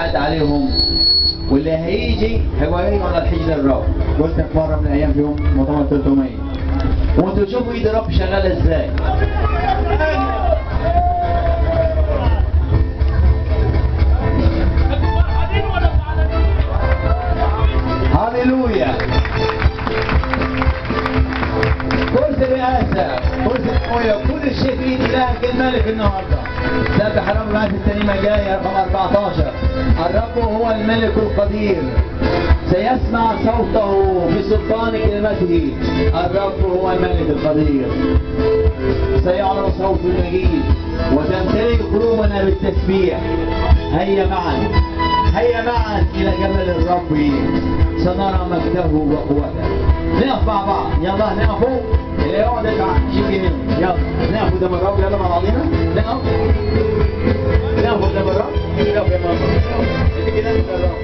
عاد عليهم، واللي هيجي هيوريهم على الحجر الرب. قلت في مره من الايام في يوم مؤتمر 300 وانتوا تشوفوا ايد الرب شغاله ازاي. هللويا. كرسي الرئاسه، كرسي الحمايه، كل شيء في ايد الهك الملك النهارده. سبح الرب معاك الترنيمه جايه رقم 14. الرب هو الملك القدير، سيسمع صوته بسلطان كلمته. الرب هو الملك القدير، سيعلن صوت المجيد وتمتلئ قلوبنا بالتسبيح. هيا معا، هيا معا الى جبل الرب سنرى مجده وقوته. نقف مع بعض، يلا نقفوا. اللي يقعد يجي هنا، يلا نقف قدام الرب. يلا مع بعضينا نقف، نقف قدام الرب. نقف يا ماما، نقف كده قدام الرب.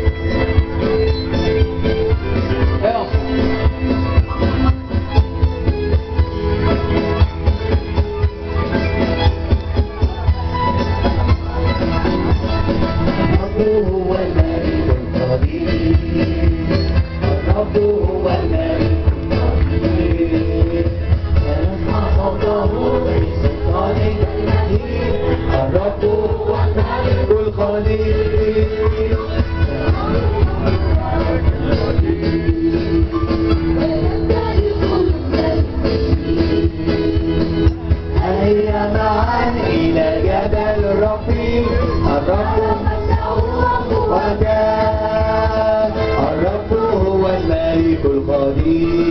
الرب هو الملك القدير.